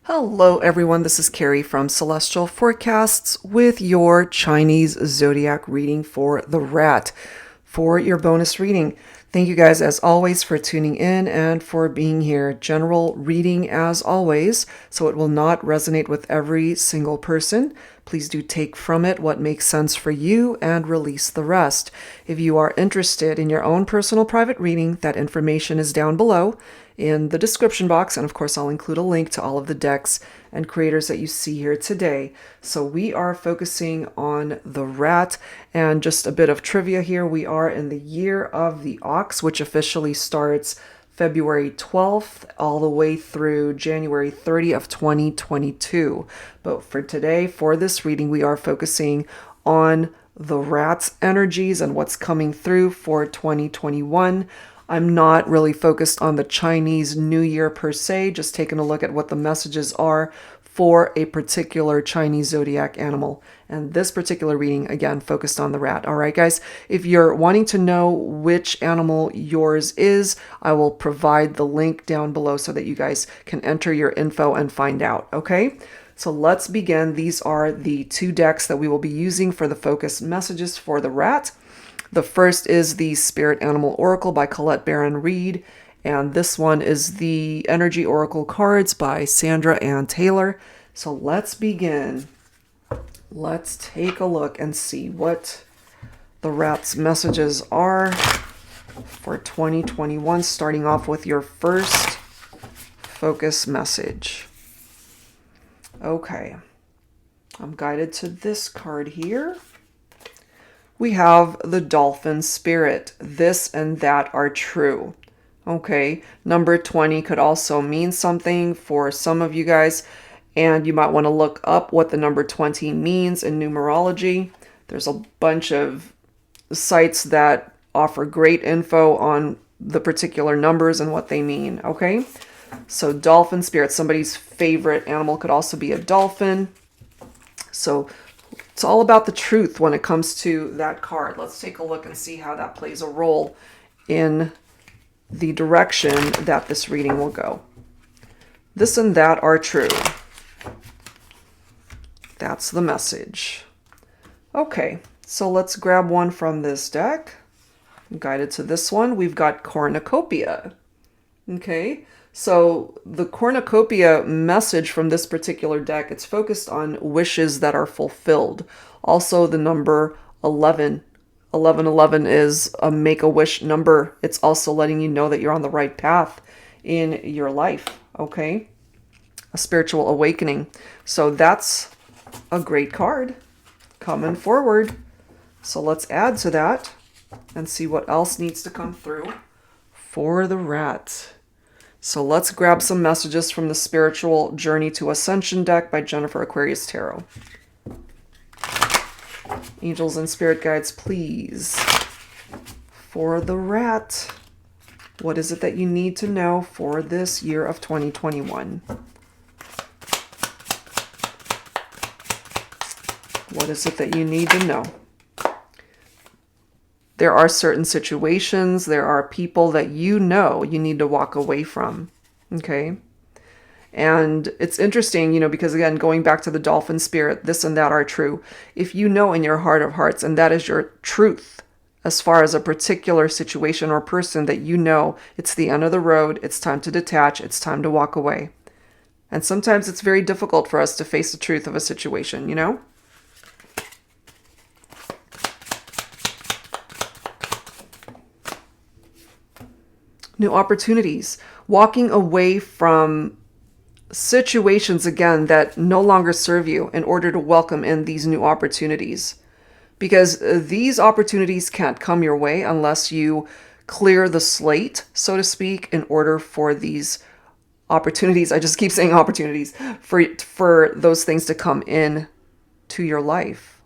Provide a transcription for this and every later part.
Hello everyone, this is Carrie from Celestial Forecasts with your Chinese Zodiac reading for the rat for your bonus reading. Thank you guys as always for tuning in and for being here. General reading as always, so it will not resonate with every single person. Please do take from it what makes sense for you and release the rest. If you are interested in your own personal private reading, that information is down below in the description box, and of course I'll include a link to all of the decks and creators that you see here today. So we are focusing on the rat, and just a bit of trivia here. We are in the year of the ox, which officially starts February 12th all the way through January 30th of 2022. But for today, for this reading, we are focusing on the rat's energies and what's coming through for 2021. I'm not really focused on the Chinese New Year per se, just taking a look at what the messages are for a particular Chinese zodiac animal. And this particular reading, again, focused on the rat. All right, guys, if you're wanting to know which animal yours is, I will provide the link down below so that you guys can enter your info and find out, okay? So let's begin. These are the two decks that we will be using for the focus messages for the rat. The first is the Spirit Animal Oracle by Colette Baron Reed, and this one is the Energy Oracle cards by Sandra Ann Taylor. So let's begin. Let's take a look and see what the rat's messages are for 2021, starting off with your first focus message. Okay, I'm guided to this card here. We have the dolphin spirit. This and that are true. Okay, number 20 could also mean something for some of you guys, and you might want to look up what the number 20 means in numerology. There's a bunch of sites that offer great info on the particular numbers and what they mean, okay? So dolphin spirit, somebody's favorite animal could also be a dolphin. So it's all about the truth when it comes to that card. Let's take a look and see how that plays a role in the direction that this reading will go. This and that are true. That's the message. Okay, so let's grab one from this deck. I'm guided to this one. We've got Cornucopia. Okay, so the Cornucopia message from this particular deck, it's focused on wishes that are fulfilled. Also the number 11. 1111 is a make-a-wish number. It's also letting you know that you're on the right path in your life, okay? A spiritual awakening. So that's a great card coming forward. So let's add to that and see what else needs to come through for the rat. So let's grab some messages from the Spiritual Journey to Ascension deck by Jennifer Aquarius Tarot. Angels and spirit guides, please. For the rat, what is it that you need to know for this year of 2021? What is it that you need to know? There are certain situations, there are people that you know you need to walk away from, okay? And it's interesting, you know, because again, going back to the dolphin spirit, this and that are true. If you know in your heart of hearts, and that is your truth, as far as a particular situation or person that you know, it's the end of the road, it's time to detach, it's time to walk away. And sometimes it's very difficult for us to face the truth of a situation, you know? New opportunities, walking away from situations, again, that no longer serve you in order to welcome in these new opportunities. Because these opportunities can't come your way unless you clear the slate, so to speak, in order for these opportunities, I just keep saying opportunities, for those things to come in to your life.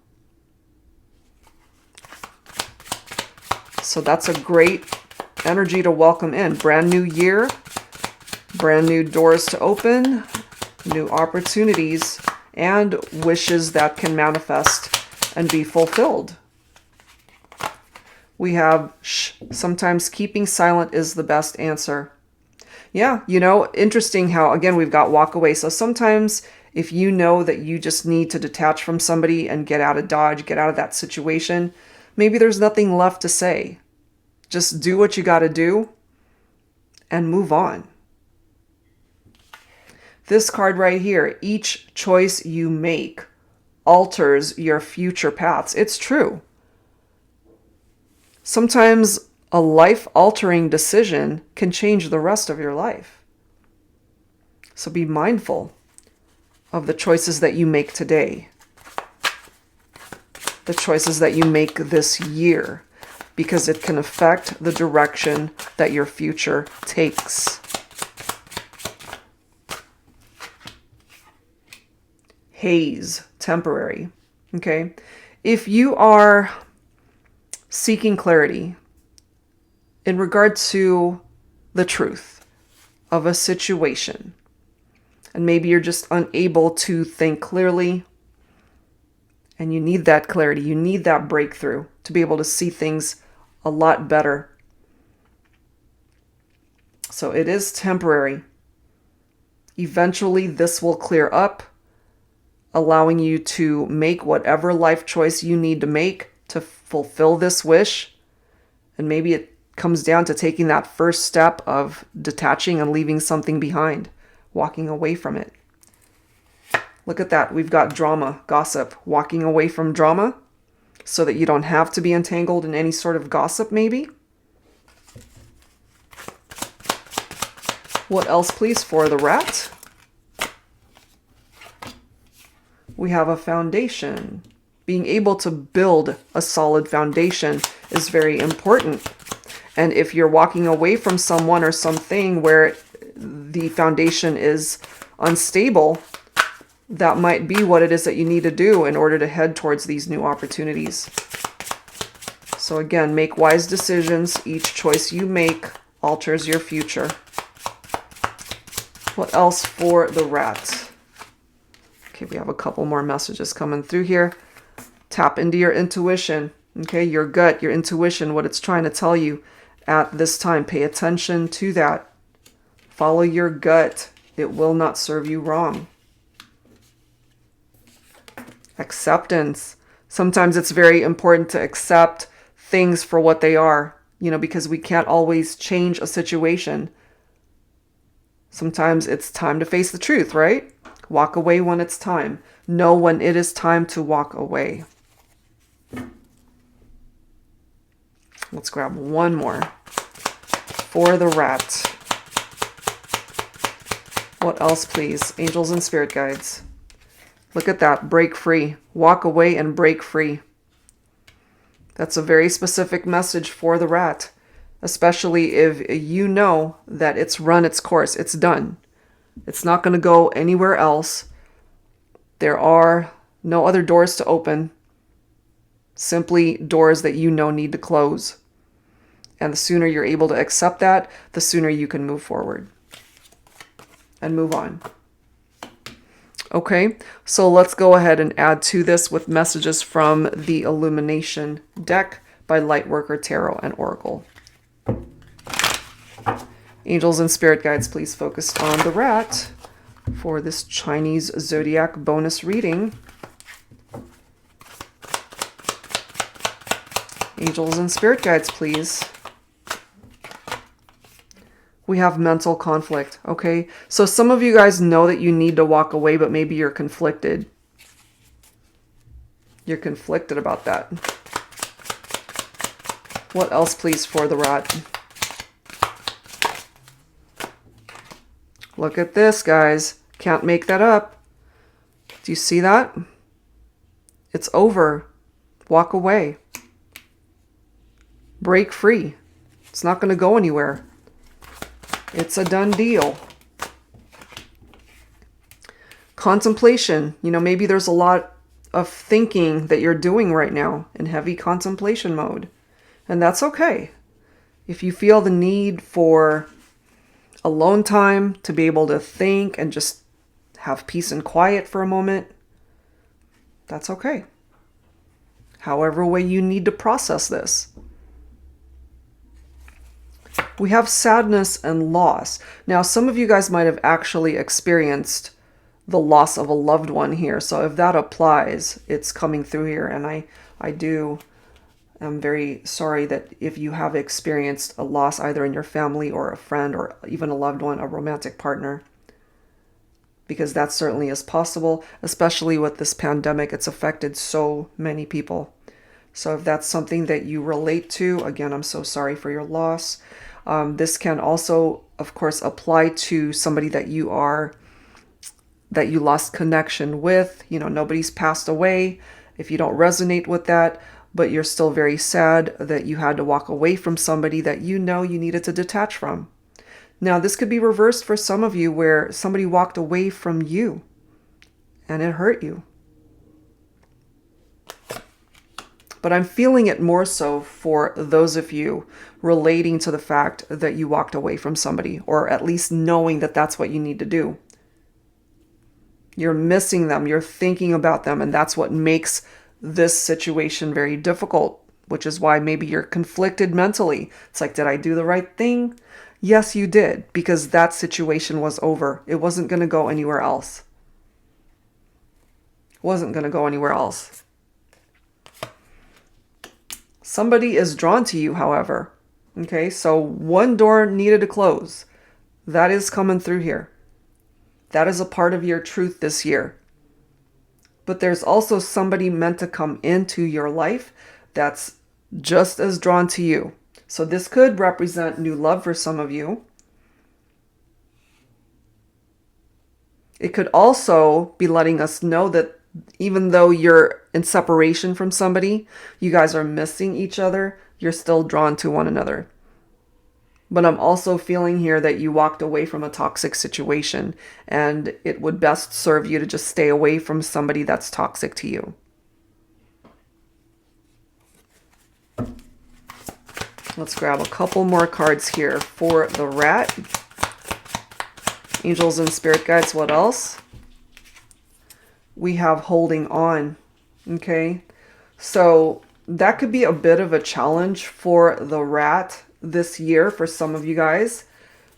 So that's a great energy to welcome in. Brand new year, brand new doors to open, new opportunities, and wishes that can manifest and be fulfilled. We have sometimes keeping silent is the best answer. Yeah, interesting how, again, we've got walk away. So sometimes if you know that you just need to detach from somebody and get out of Dodge, get out of that situation, maybe there's nothing left to say. Just do what you got to do and move on. This card right here, each choice you make alters your future paths. It's true. Sometimes a life-altering decision can change the rest of your life. So be mindful of the choices that you make today, the choices that you make this year, because it can affect the direction that your future takes. Haze, temporary. Okay. If you are seeking clarity in regard to the truth of a situation, and maybe you're just unable to think clearly, and you need that clarity, you need that breakthrough to be able to see things a lot better. So it is temporary. Eventually, this will clear up, allowing you to make whatever life choice you need to make to fulfill this wish. And maybe it comes down to taking that first step of detaching and leaving something behind, walking away from it. Look at that. We've got drama, gossip, walking away from drama so that you don't have to be entangled in any sort of gossip, maybe. What else, please, for the rat? We have a foundation. Being able to build a solid foundation is very important. And if you're walking away from someone or something where the foundation is unstable, that might be what it is that you need to do in order to head towards these new opportunities. So again, make wise decisions. Each choice you make alters your future. What else for the rat? Okay, we have a couple more messages coming through here. Tap into your intuition. Okay, your gut, your intuition, what it's trying to tell you at this time. Pay attention to that. Follow your gut. It will not serve you wrong. Acceptance. Sometimes it's very important to accept things for what they are, because we can't always change a situation. Sometimes it's time to face the truth, right? Walk away when it's time. Know when it is time to walk away. Let's grab one more for the rat. What else, please? Angels and spirit guides. Look at that. Break free. Walk away and break free. That's a very specific message for the rat, especially if you know that it's run its course. It's done. It's not going to go anywhere else. There are no other doors to open. Simply doors that you know need to close. And the sooner you're able to accept that, the sooner you can move forward and move on. Okay, so let's go ahead and add to this with messages from the Illumination deck by Lightworker Tarot and Oracle. Angels and spirit guides, please focus on the rat for this Chinese Zodiac bonus reading. Angels and spirit guides, please. We have mental conflict, okay? So some of you guys know that you need to walk away, but maybe you're conflicted. You're conflicted about that. What else, please, for the rat? Look at this, guys. Can't make that up. Do you see that? It's over. Walk away. Break free. It's not going to go anywhere. It's a done deal. Contemplation. Maybe there's a lot of thinking that you're doing right now in heavy contemplation mode. And that's okay. If you feel the need for alone time to be able to think and just have peace and quiet for a moment, that's okay. However way you need to process this. We have sadness and loss. Now, some of you guys might have actually experienced the loss of a loved one here. So if that applies, it's coming through here. And I'm very sorry that if you have experienced a loss either in your family or a friend or even a loved one, a romantic partner, because that certainly is possible, especially with this pandemic. It's affected so many people. So if that's something that you relate to, again, I'm so sorry for your loss. This can also, of course, apply to somebody that you lost connection with. You know, nobody's passed away. If you don't resonate with that, but you're still very sad that you had to walk away from somebody that you know you needed to detach from. Now, this could be reversed for some of you where somebody walked away from you and it hurt you. But I'm feeling it more so for those of you relating to the fact that you walked away from somebody, or at least knowing that that's what you need to do. You're missing them, you're thinking about them, and that's what makes this situation very difficult, which is why maybe you're conflicted mentally. It's like, did I do the right thing? Yes, you did, because that situation was over. It wasn't going to go anywhere else. Wasn't going to go anywhere else. Somebody is drawn to you, however. Okay, so one door needed to close. That is coming through here. That is a part of your truth this year. But there's also somebody meant to come into your life that's just as drawn to you. So this could represent new love for some of you. It could also be letting us know that even though you're in separation from somebody, you guys are missing each other, you're still drawn to one another. But I'm also feeling here that you walked away from a toxic situation, and it would best serve you to just stay away from somebody that's toxic to you. Let's grab a couple more cards here for the rat. Angels and spirit guides, what else? We have holding on. Okay, so that could be a bit of a challenge for the rat this year for some of you guys,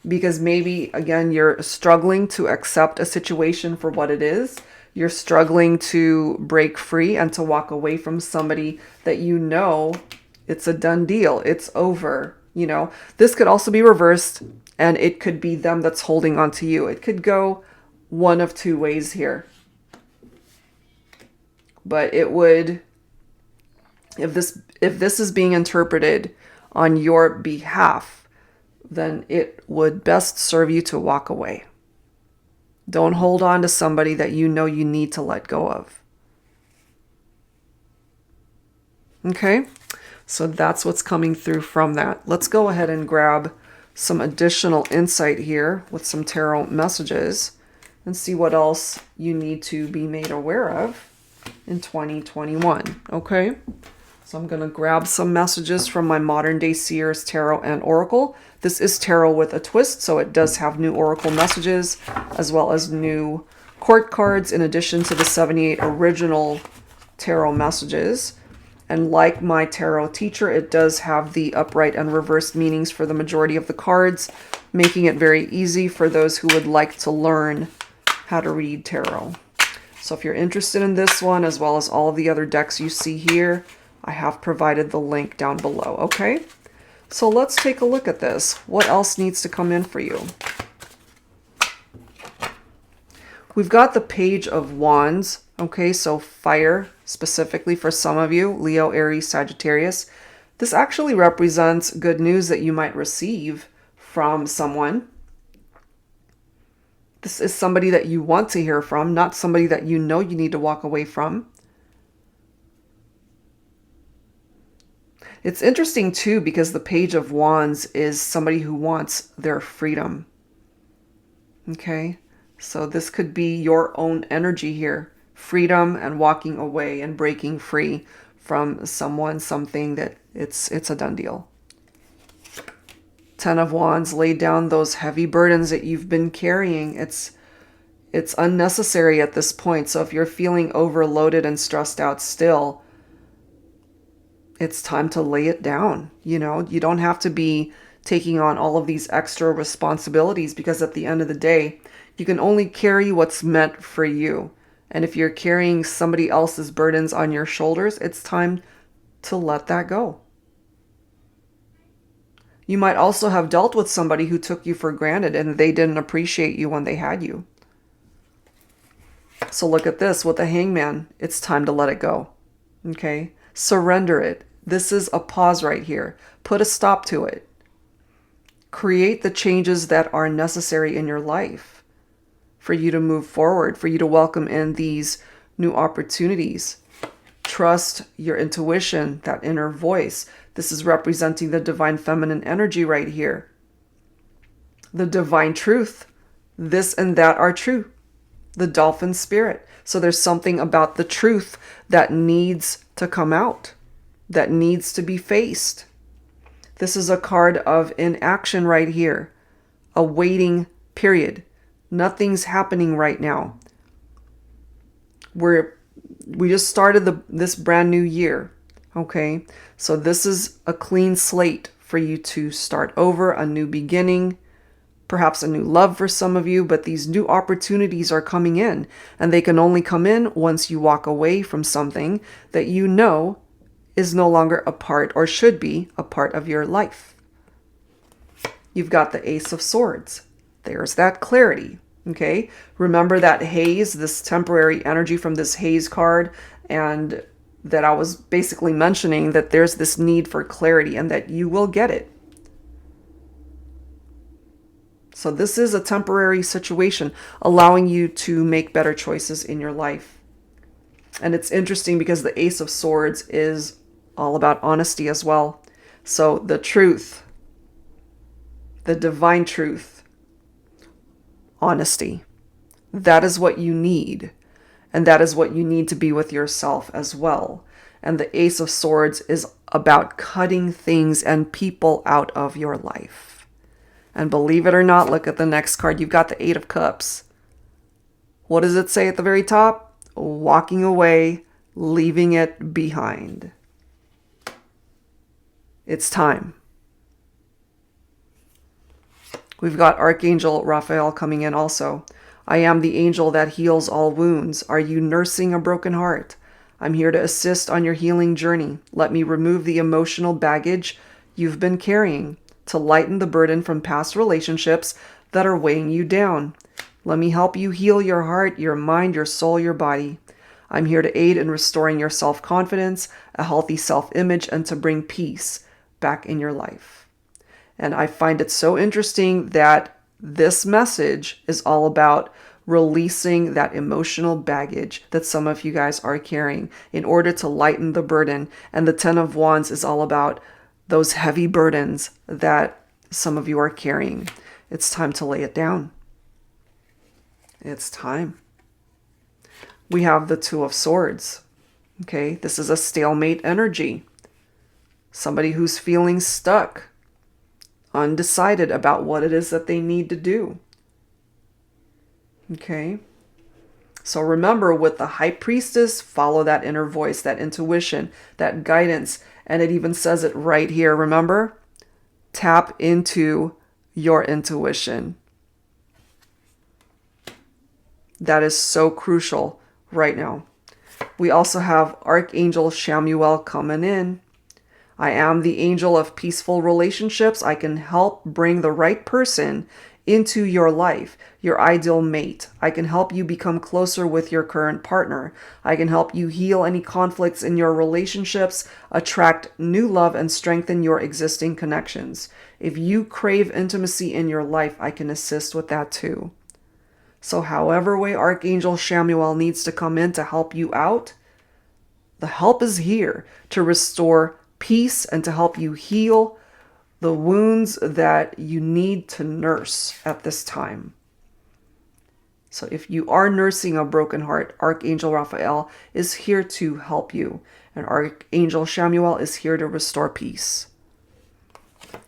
because maybe, again, you're struggling to accept a situation for what it is. You're struggling to break free and to walk away from somebody that you know it's a done deal. It's over. You know, this could also be reversed, and it could be them that's holding on to you. It could go one of two ways here. But it would, if this is being interpreted on your behalf, then it would best serve you to walk away. Don't hold on to somebody that you know you need to let go of. Okay, so that's what's coming through from that. Let's go ahead and grab some additional insight here with some tarot messages and see what else you need to be made aware of in 2021. Okay, so I'm going to grab some messages from my Modern Day Seers Tarot and Oracle. This is tarot with a twist, so it does have new oracle messages as well as new court cards in addition to the 78 original tarot messages. And like my tarot teacher, it does have the upright and reversed meanings for the majority of the cards, making it very easy for those who would like to learn how to read tarot. So if you're interested in this one, as well as all of the other decks you see here, I have provided the link down below, okay? So let's take a look at this. What else needs to come in for you? We've got the Page of Wands, okay? So fire, specifically for some of you, Leo, Aries, Sagittarius. This actually represents good news that you might receive from someone. This is somebody that you want to hear from, not somebody that you know you need to walk away from. It's interesting too, because the Page of Wands is somebody who wants their freedom. Okay, so this could be your own energy here. Freedom and walking away and breaking free from someone, something that it's a done deal. Ten of Wands, lay down those heavy burdens that you've been carrying. It's unnecessary at this point. So if you're feeling overloaded and stressed out still, it's time to lay it down. You know, you don't have to be taking on all of these extra responsibilities, because at the end of the day, you can only carry what's meant for you. And if you're carrying somebody else's burdens on your shoulders, it's time to let that go. You might also have dealt with somebody who took you for granted and they didn't appreciate you when they had you. So look at this with the Hangman. It's time to let it go. Okay? Surrender it. This is a pause right here. Put a stop to it. Create the changes that are necessary in your life for you to move forward, for you to welcome in these new opportunities. Trust your intuition, that inner voice. This is representing the divine feminine energy right here. The divine truth. This and that are true. The dolphin spirit. So there's something about the truth that needs to come out, that needs to be faced. This is a card of inaction right here. A waiting period. Nothing's happening right now. We just started this brand new year. Okay, so this is a clean slate for you to start over, a new beginning, perhaps a new love for some of you, but these new opportunities are coming in, and they can only come in once you walk away from something that you know is no longer a part, or should be a part of your life. You've got the Ace of Swords. There's that clarity. Okay, remember that haze, this temporary energy from this haze card, and that I was basically mentioning that there's this need for clarity and that you will get it. So this is a temporary situation, allowing you to make better choices in your life. And it's interesting because the Ace of Swords is all about honesty as well. So the truth, the divine truth, honesty, that is what you need. And that is what you need to be with yourself as well. And the Ace of Swords is about cutting things and people out of your life. And believe it or not, look at the next card. You've got the Eight of Cups. What does it say at the very top? Walking away, leaving it behind. It's time. We've got Archangel Raphael coming in also. I am the angel that heals all wounds. Are you nursing a broken heart? I'm here to assist on your healing journey. Let me remove the emotional baggage you've been carrying to lighten the burden from past relationships that are weighing you down. Let me help you heal your heart, your mind, your soul, your body. I'm here to aid in restoring your self-confidence, a healthy self-image, and to bring peace back in your life. And I find it so interesting that this message is all about releasing that emotional baggage that some of you guys are carrying in order to lighten the burden. And the Ten of Wands is all about those heavy burdens that some of you are carrying. It's time to lay it down. It's time. We have the Two of Swords. Okay, this is a stalemate energy. Somebody who's feeling stuck, undecided about what it is that they need to do. Okay. So remember, with the High Priestess, follow that inner voice, that intuition, that guidance. And it even says it right here. Remember? Tap into your intuition. That is so crucial right now. We also have Archangel Chamuel coming in. I am the angel of peaceful relationships. I can help bring the right person into your life, your ideal mate. I can help you become closer with your current partner. I can help you heal any conflicts in your relationships, attract new love, and strengthen your existing connections. If you crave intimacy in your life, I can assist with that too. So however way Archangel Chamuel needs to come in to help you out, the help is here to restore peace and to help you heal the wounds that you need to nurse at this time. So if you are nursing a broken heart, Archangel Raphael is here to help you. And Archangel Chamuel is here to restore peace.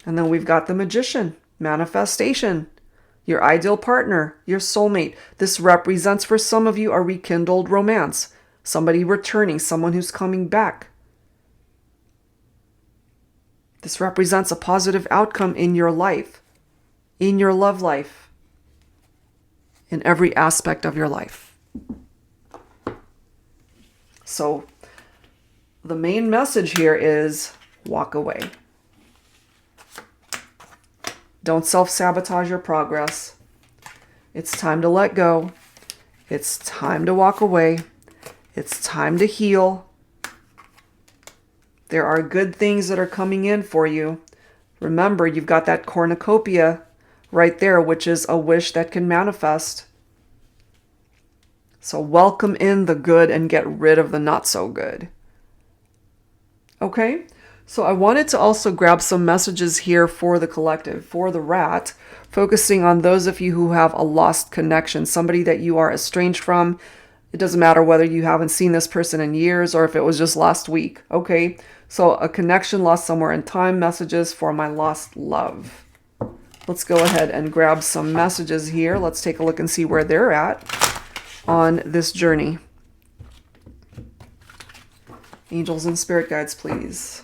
And then we've got the Magician, manifestation, your ideal partner, your soulmate. This represents for some of you a rekindled romance, somebody returning, someone who's coming back. This represents a positive outcome in your life, in your love life, in every aspect of your life. So the main message here is walk away. Don't self-sabotage your progress. It's time to let go. It's time to walk away. It's time to heal. There are good things that are coming in for you. Remember, you've got that cornucopia right there, which is a wish that can manifest. So welcome in the good and get rid of the not so good. Okay? So I wanted to also grab some messages here for the collective, for the rat, focusing on those of you who have a lost connection, somebody that you are estranged from. It doesn't matter whether you haven't seen this person in years or if it was just last week. Okay? So a connection lost somewhere in time, messages for my lost love. Let's go ahead and grab some messages here. Let's take a look and see where they're at on this journey. Angels and spirit guides, please.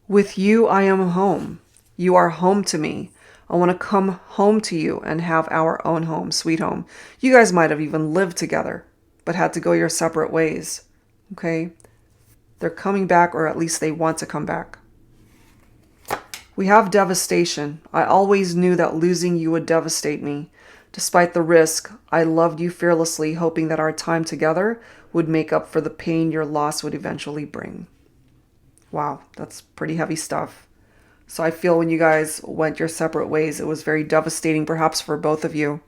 With you, I am home. You are home to me. I want to come home to you and have our own home, sweet home. You guys might have even lived together, but had to go your separate ways. Okay? They're coming back, or at least they want to come back. We have devastation. I always knew that losing you would devastate me. Despite the risk, I loved you fearlessly, hoping that our time together would make up for the pain your loss would eventually bring. Wow, that's pretty heavy stuff. So I feel when you guys went your separate ways, it was very devastating, perhaps for both of you.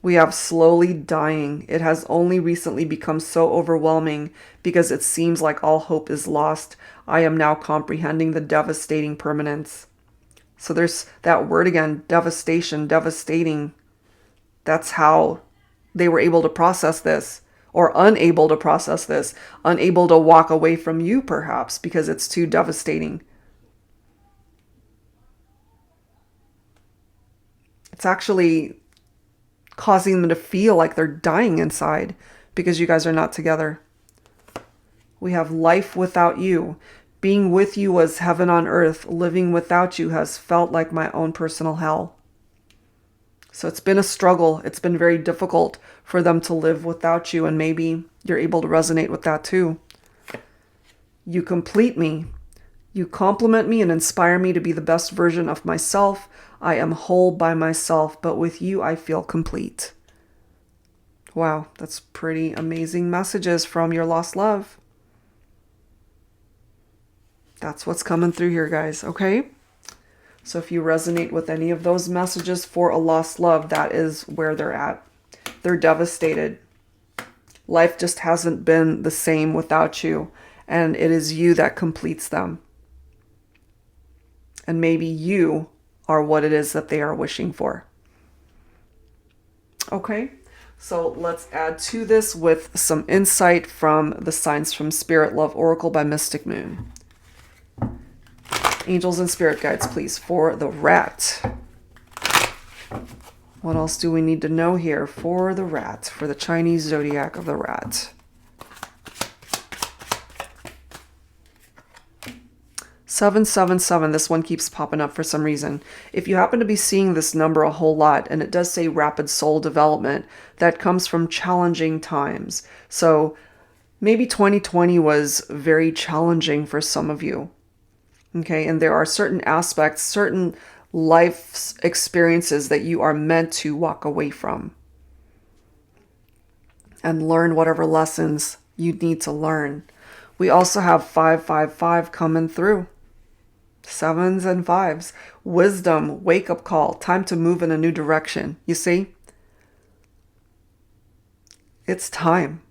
We have slowly dying. It has only recently become so overwhelming because it seems like all hope is lost. I am now comprehending the devastating permanence. So there's that word again, devastation, devastating. That's how they were able to process this, or unable to process this, unable to walk away from you perhaps because it's too devastating. It's actually causing them to feel like they're dying inside because you guys are not together. We have life without you. Being with you was heaven on earth. Living without you has felt like my own personal hell. So it's been a struggle. It's been very difficult for them to live without you, and maybe you're able to resonate with that too. You complete me. You complement me and inspire me to be the best version of myself. I am whole by myself, but with you I feel complete. Wow, that's pretty amazing messages from your lost love. That's what's coming through here, guys, okay? So if you resonate with any of those messages for a lost love, that is where they're at. They're devastated. Life just hasn't been the same without you, and it is you that completes them. And maybe you are what it is that they are wishing for. Okay, so let's add to this with some insight from the Signs from Spirit Love Oracle by Mystic Moon. Angels and spirit guides, please, for the rat. What else do we need to know here for the rat, for the Chinese Zodiac of the rat? 777, this one keeps popping up for some reason. If you happen to be seeing this number a whole lot, and it does say rapid soul development, that comes from challenging times. So maybe 2020 was very challenging for some of you. Okay, and there are certain aspects, certain life experiences that you are meant to walk away from and learn whatever lessons you need to learn. We also have 555 coming through. 7s and 5s. Wisdom, wake-up call, time to move in a new direction. You see? It's time.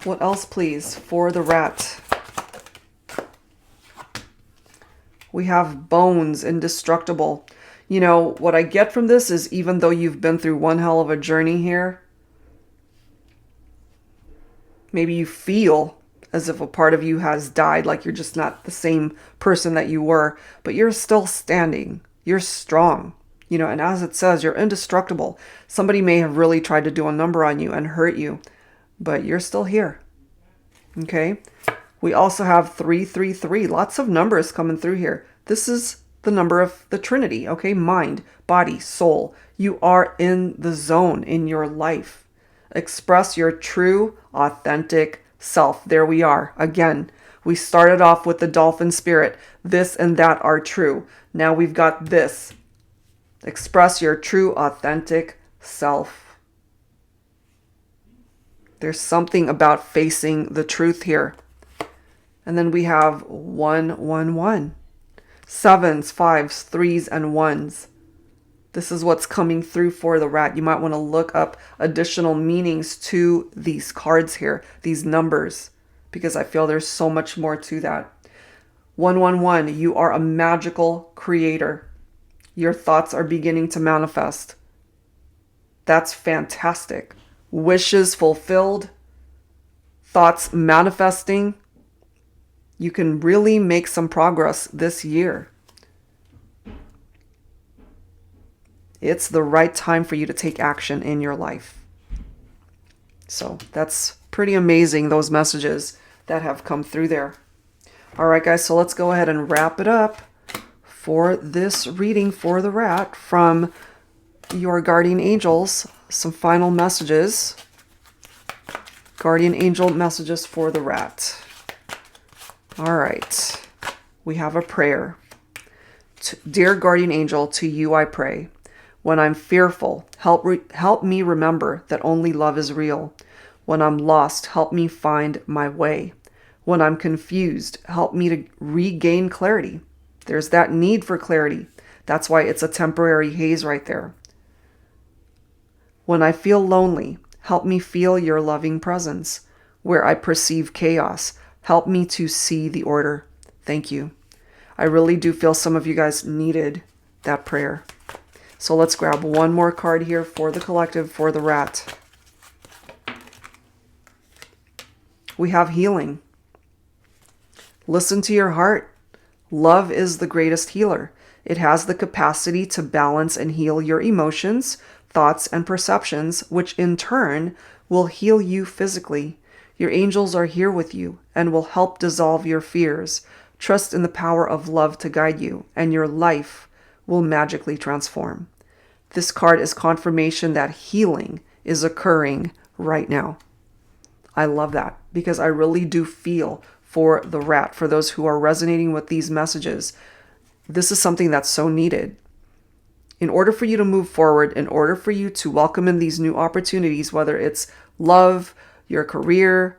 What else, please, for the rat? We have bones, indestructible. You know, what I get from this is even though you've been through one hell of a journey here, maybe you feel as if a part of you has died, like you're just not the same person that you were, but you're still standing. You're strong. You know, and as it says, you're indestructible. Somebody may have really tried to do a number on you and hurt you, but you're still here. Okay? We also have 333. Lots of numbers coming through here. This is the number of the Trinity, okay? Mind, body, soul. You are in the zone in your life. Express your true, authentic self. There we are. Again, we started off with the dolphin spirit. This and that are true. Now we've got this. Express your true, authentic self. There's something about facing the truth here. And then we have 111. Sevens, fives, threes, and ones. This is what's coming through for the rat. You might want to look up additional meanings to these cards here, these numbers, because I feel there's so much more to that. 111, you are a magical creator. Your thoughts are beginning to manifest. That's fantastic. Wishes fulfilled, thoughts manifesting. You can really make some progress this year. It's the right time for you to take action in your life. So that's pretty amazing, those messages that have come through there. All right, guys, so let's go ahead and wrap it up for this reading for the rat from your guardian angels. Some final messages. Guardian angel messages for the rat. All right, we have a prayer. Dear guardian angel, to you I pray. When I'm fearful, help me remember that only love is real. When I'm lost, help me find my way. When I'm confused, help me to regain clarity. There's that need for clarity. That's why it's a temporary haze right there. When I feel lonely, help me feel your loving presence. Where I perceive chaos, help me to see the order. Thank you. I really do feel some of you guys needed that prayer. So let's grab one more card here for the collective, for the rat. We have healing. Listen to your heart. Love is the greatest healer. It has the capacity to balance and heal your emotions, thoughts, and perceptions, which in turn will heal you physically. Your angels are here with you and will help dissolve your fears. Trust in the power of love to guide you, and your life will magically transform. This card is confirmation that healing is occurring right now. I love that because I really do feel for the rat, for those who are resonating with these messages. This is something that's so needed. In order for you to move forward, in order for you to welcome in these new opportunities, whether it's love, your career,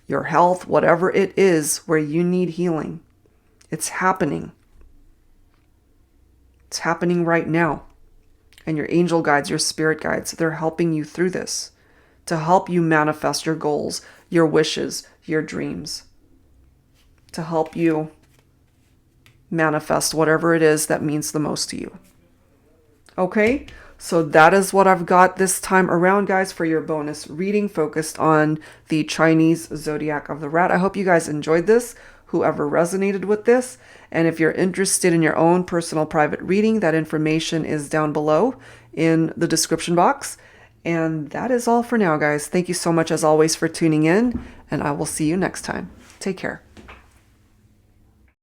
your health, whatever it is where you need healing, it's happening. It's happening right now. And your angel guides, your spirit guides, they're helping you through this to help you manifest your goals, your wishes, your dreams, to help you manifest whatever it is that means the most to you. Okay, so that is what I've got this time around, guys, for your bonus reading focused on the Chinese Zodiac of the Rat. I hope you guys enjoyed this, whoever resonated with this. And if you're interested in your own personal private reading, that information is down below in the description box. And that is all for now, guys. Thank you so much, as always, for tuning in, and I will see you next time. Take care.